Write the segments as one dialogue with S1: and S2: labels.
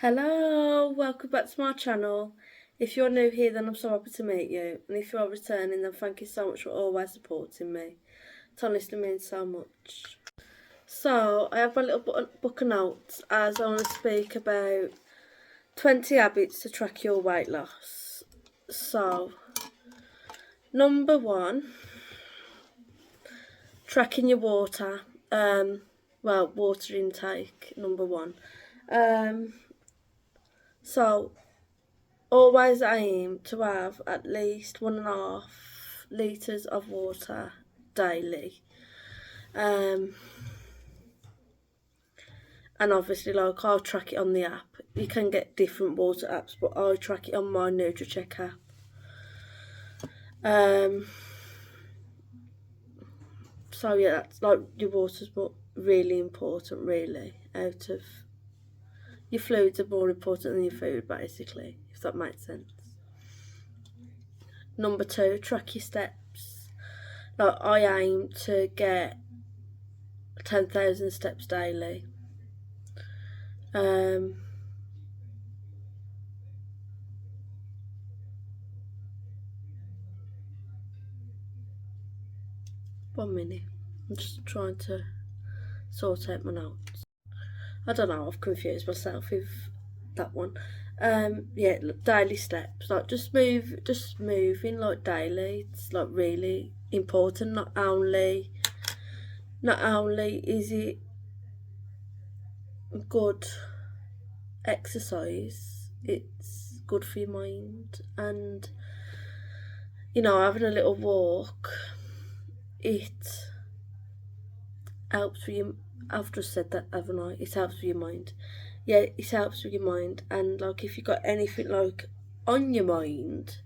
S1: Hello, welcome back to my channel. If you're new here, then I'm so happy to meet you, and if you're returning, then thank you so much for always supporting me. It honestly means so much. So I have my little book of notes as I want to speak about 20 habits to track your weight loss. So number 1, tracking your water. Water intake, number 1. So always aim to have at least 1.5 litres of water daily. And obviously, like, I'll track it on the app. You can get different water apps, but I track it on my NutriCheck app. So yeah, that's like, your water's really important, really. Out of your fluids are more important than your food, basically, if that makes sense. Number 2, track your steps. Like, I aim to get 10,000 steps daily. 1 minute. I'm just trying to sort out my notes. I don't know, I've confused myself with that one. Yeah, daily steps. Like, just moving like daily. It's like really important. Not only is it good exercise, it's good for your mind. And having a little walk, it helps with your, I've just said that, haven't I? It helps with your mind. Yeah, it helps with your mind. And like, if you've got anything like on your mind,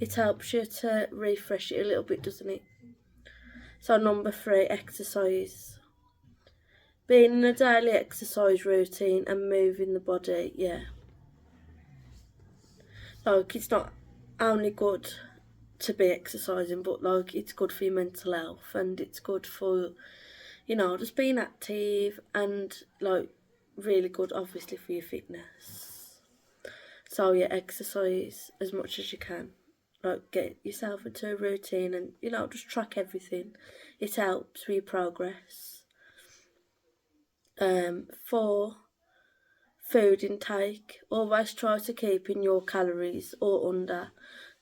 S1: it helps you to refresh it a little bit, doesn't it? So number 3, exercise. Being in a daily exercise routine and moving the body, yeah. Like, it's not only good to be exercising, but like, it's good for your mental health, and it's good for, just being active, and like, really good obviously for your fitness. So yeah, exercise as much as you can. Like, get yourself into a routine and just track everything. It helps with your progress. 4, food intake. Always try to keep in your calories or under.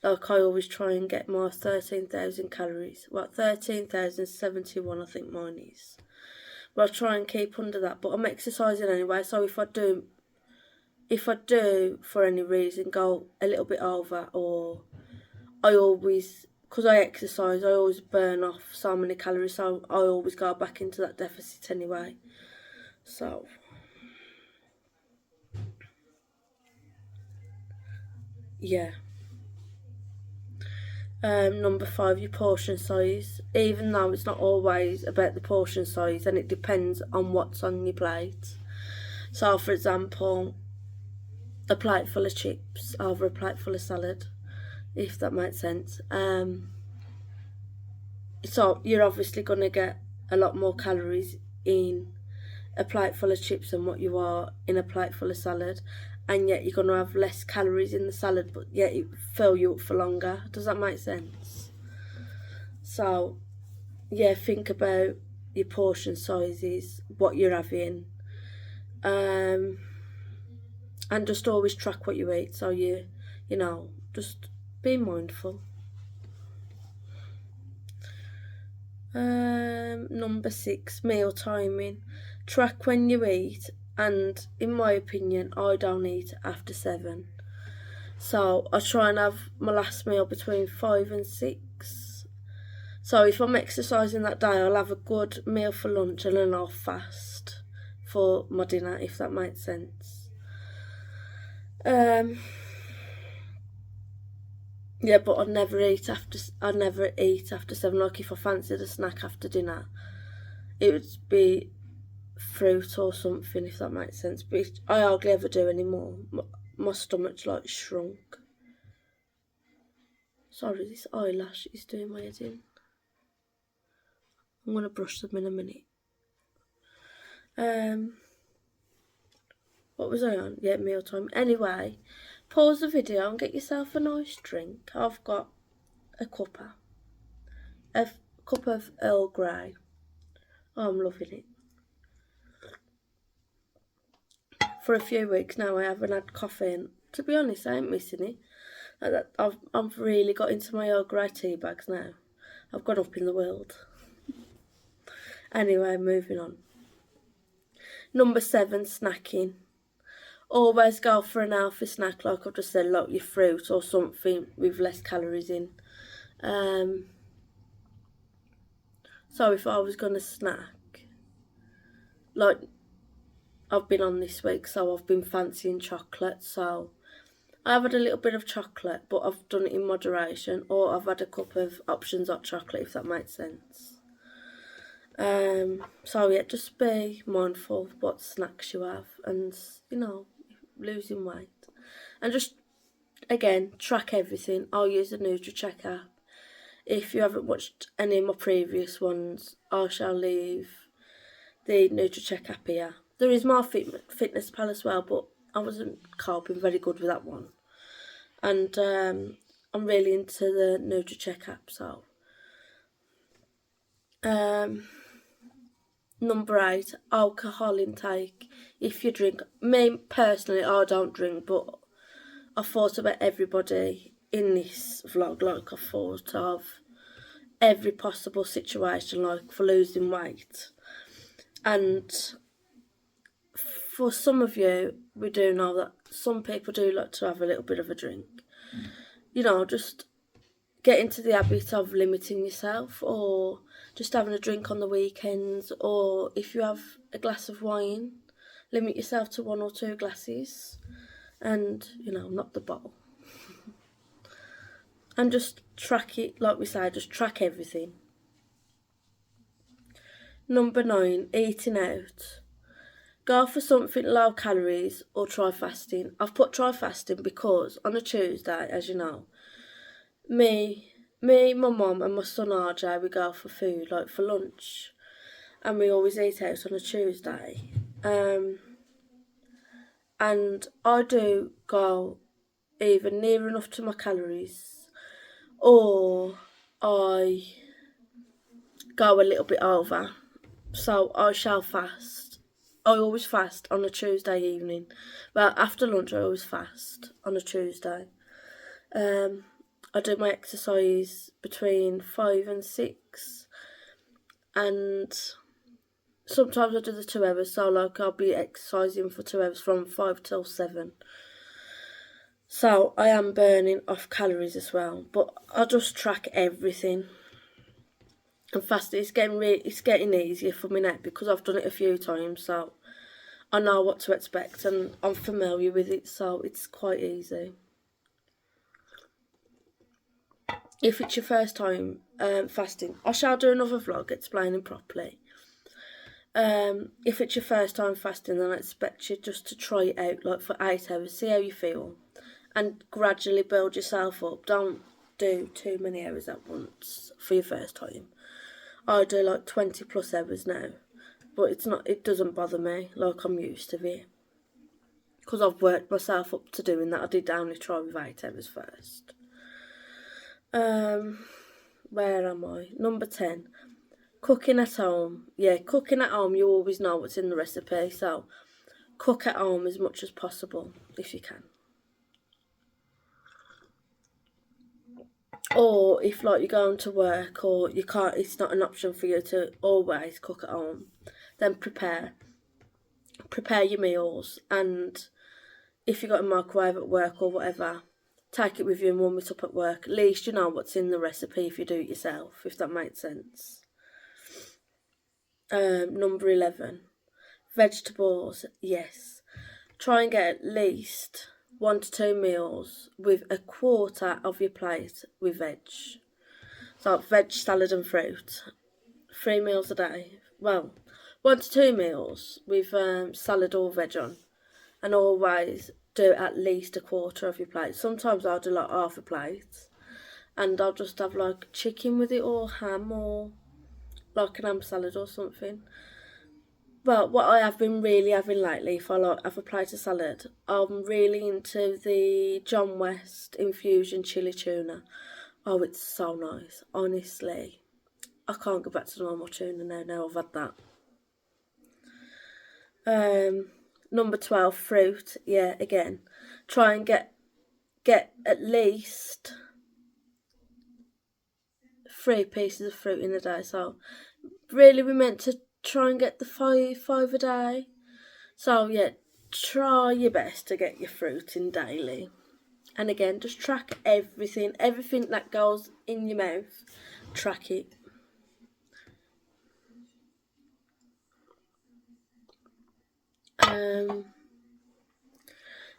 S1: Like, I always try and get my 13,000 calories. 13,071 I think mine is. But I try and keep under that. But I'm exercising anyway, so if I do for any reason go a little bit over, or because I exercise, I always burn off so many calories, so I always go back into that deficit anyway. So yeah. Number 5, your portion size. Even though it's not always about the portion size, and it depends on what's on your plate. So for example, a plate full of chips over a plate full of salad, if that makes sense. So you're obviously going to get a lot more calories in a plate full of chips than what you are in a plate full of salad, and yet you're going to have less calories in the salad, but yet it fill you up for longer. Does that make sense? So yeah, think about your portion sizes, what you're having, and just always track what you eat, so you just be mindful. Number 6, meal timing. Track when you eat, and in my opinion, I don't eat after 7. So I try and have my last meal between 5 and 6. So if I'm exercising that day, I'll have a good meal for lunch and then I'll fast for my dinner, if that makes sense. Yeah, but I'd never eat after 7. Like, if I fancied a snack after dinner, it would be fruit or something, if that makes sense. But I hardly ever do anymore. My stomach's like shrunk. Sorry, this eyelash is doing my head in. I'm going to brush them in a minute. What was I on? Yeah, mealtime. Anyway, pause the video and get yourself a nice drink. I've got a cup of Earl Grey. Oh, I'm loving it. For a few weeks now, I haven't had coffee, and to be honest, I ain't missing it. I've really got into my Earl Grey tea bags now. I've gone up in the world. Anyway, moving on. Number 7, snacking. Always go for an healthy snack, like I've just said, like your fruit or something with less calories in. So if I was going to snack, like I've been on this week, so I've been fancying chocolate, so I've had a little bit of chocolate, but I've done it in moderation, or I've had a cup of options hot chocolate, if that makes sense. So yeah, just be mindful of what snacks you have, and losing weight, and just again track everything. I'll use the NutriCheck app. If you haven't watched any of my previous ones, I shall leave the NutriCheck app here. There is my Fitness Pal as well, but I wasn't coping very good with that one, and I'm really into the NutriCheck app. So number 8, alcohol intake. If you drink, me personally, I don't drink, but I thought about everybody in this vlog. Like I thought of every possible situation, like for losing weight. And for some of you, we do know that some people do like to have a little bit of a drink. Just get into the habit of limiting yourself, or just having a drink on the weekends, or if you have a glass of wine, limit yourself to 1 or 2 glasses, and not the bottle. And just track it, like we say, just track everything. Number 9, eating out. Go for something low calories or try fasting. I've put try fasting because on a Tuesday, as you know, me, my mum and my son RJ, we go for food, like for lunch, and we always eat out on a Tuesday. And I do go either near enough to my calories, or I go a little bit over. So I shall fast. I always fast on a Tuesday evening. Well, after lunch I always fast on a Tuesday. I do my exercise between 5 and 6, and sometimes I do the 2 hours, so like I'll be exercising for 2 hours from 5 till 7. So I am burning off calories as well, but I just track everything. And fasting, it's getting easier for me now because I've done it a few times, so I know what to expect and I'm familiar with it, so it's quite easy. If it's your first time fasting, I shall do another vlog explaining properly. If it's your first time fasting, then I expect you just to try it out like for 8 hours, see how you feel, and gradually build yourself up. Don't do too many hours at once for your first time. I do like 20 plus hours now, but it doesn't bother me, like I'm used to it, because I've worked myself up to doing that. I did only try with 8 hours first. Where am I? Number 10, cooking at home. Yeah, cooking at home, you always know what's in the recipe, so cook at home as much as possible if you can. Or if like you're going to work, or you can't, it's not an option for you to always cook at home, then prepare your meals. And if you got a microwave at work or whatever, take it with you and warm it up at work. At least you know what's in the recipe if you do it yourself, if that makes sense. Number 11, vegetables. Yes, try and get at least 1 to 2 meals with a quarter of your plate with veg. So veg, salad and fruit. 3 meals a day. Well, 1 to 2 meals with salad or veg on. And always do at least a quarter of your plate. Sometimes I'll do like half a plate, and I'll just have like chicken with it, or ham, or like an ham salad or something. Well, what I have been really having lately, if I've applied to salad, I'm really into the John West infusion chili tuna. Oh, it's so nice, honestly. I can't go back to normal tuna now I've had that. Number 12, fruit. Yeah, again, try and get at least 3 pieces of fruit in a day. So really we're meant to try and get the five a day. So yeah, try your best to get your fruit in daily. And again, just track everything that goes in your mouth, track it.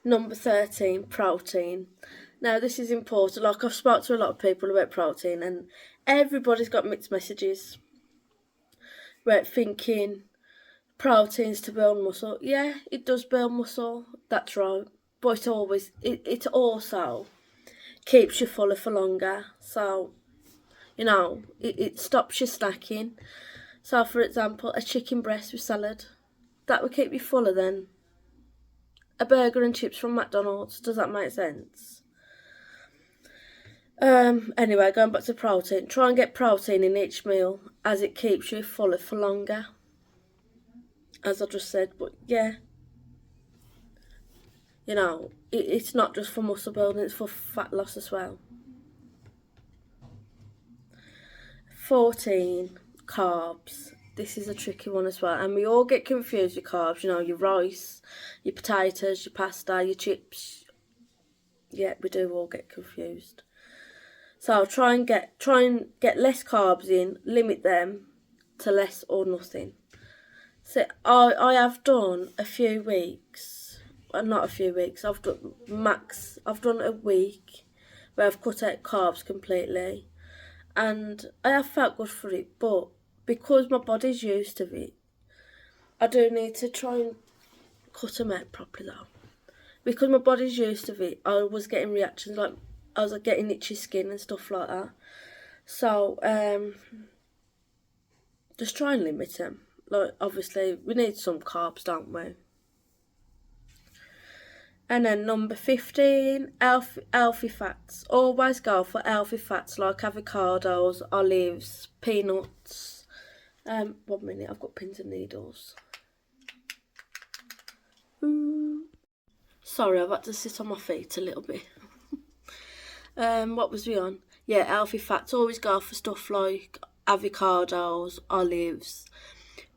S1: Number 13, protein. Now this is important. Like, I've spoken to a lot of people about protein, and everybody's got mixed messages. Right, thinking protein's to build muscle. Yeah, it does build muscle. That's right. But it also keeps you fuller for longer. So, it stops you snacking. So, for example, a chicken breast with salad, that would keep you fuller than a burger and chips from McDonald's. Does that make sense? Anyway, going back to protein, try and get protein in each meal, as it keeps you fuller for longer, as I just said. But yeah, it's not just for muscle building, it's for fat loss as well. 14, carbs. This is a tricky one as well, and we all get confused with carbs. Your rice, your potatoes, your pasta, your chips. Yeah, we do all get confused. So try and get less carbs in, limit them to less or nothing. So I have done a few weeks, well, not a few weeks, I've done a week where I've cut out carbs completely, and I have felt good for it, but because my body's used to it, I do need to try and cut them out properly though. Because my body's used to it, I was getting reactions, like I was getting itchy skin and stuff like that. So just try and limit them. Like, obviously we need some carbs, don't we? And then number 15, healthy fats. Always go for healthy fats like avocados, olives, peanuts. 1 minute, I've got pins and needles. Sorry, I've had to sit on my feet a little bit. What was we on? Yeah, healthy fats. Always go for stuff like avocados, olives,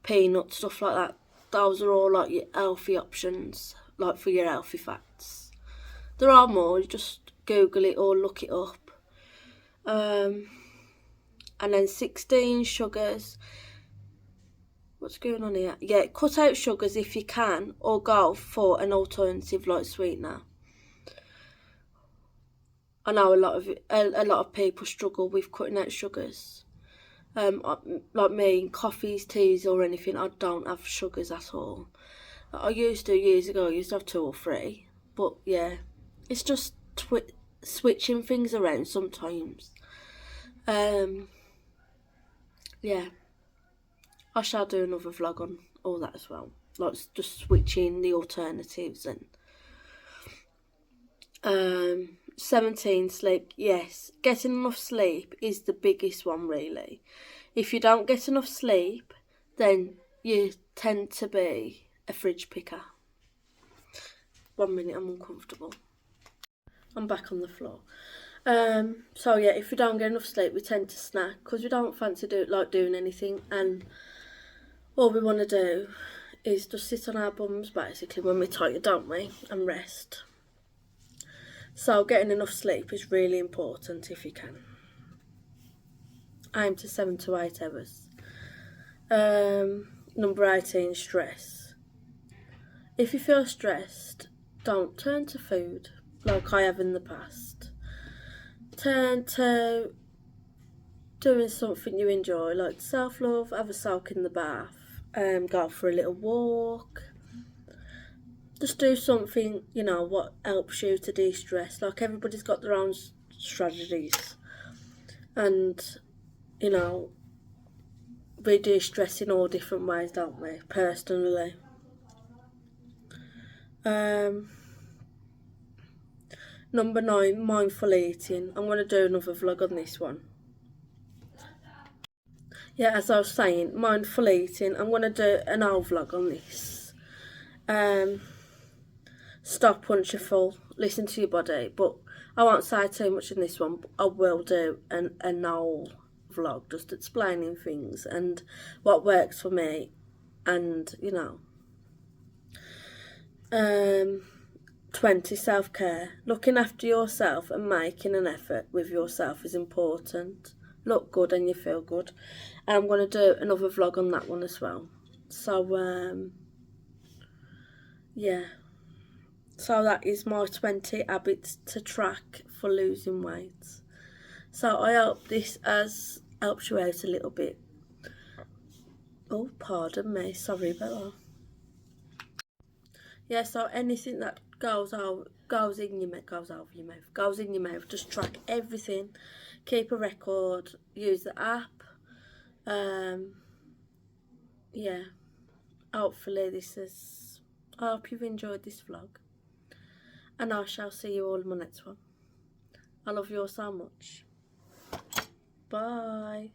S1: peanuts, stuff like that. Those are all like your healthy options, like for your healthy fats. There are more, you just Google it or look it up. And then 16, sugars. What's going on here? Yeah, cut out sugars if you can, or go for an alternative like sweetener. I know a lot of people struggle with cutting out sugars. Like me, in coffees, teas or anything, I don't have sugars at all. I used to years ago, I used to have 2 or 3. But yeah, it's just switching things around sometimes. Yeah, I shall do another vlog on all that as well. Like, just switching the alternatives. And 17, sleep. Yes, getting enough sleep is the biggest one, really. If you don't get enough sleep, then you tend to be a fridge picker. 1 minute, I'm uncomfortable. I'm back on the floor. So yeah, if we don't get enough sleep, we tend to snack because we don't fancy doing anything, and all we want to do is just sit on our bums basically when we're tired, don't we, and rest. So getting enough sleep is really important if you can. Aim to 7 to 8 hours. Number 18, stress. If you feel stressed, don't turn to food like I have in the past. Turn to doing something you enjoy, like self-love, have a soak in the bath, go for a little walk. Just do something, what helps you to de-stress. Like, everybody's got their own strategies. And, reduce stress in all different ways, don't we, personally. Number 9, mindful eating. I'm going to do another vlog on this one. Yeah, as I was saying, mindful eating. I'm going to do an whole vlog on this. Stop once you're full. Listen to your body. But I won't say too much in this one. But I will do an whole vlog just explaining things and what works for me. And, you know. 20, self-care. Looking after yourself and making an effort with yourself is important. Look good and you feel good. And I'm going to do another vlog on that one as well. So, yeah. So that is my 20 habits to track for losing weight. So I hope this has helped you out a little bit. Oh, pardon me. Sorry about that. Yeah, so anything that goes in your mouth, just track everything, keep a record, use the app. Yeah, hopefully I hope you've enjoyed this vlog, and I shall see you all in my next one. I love you all so much. Bye.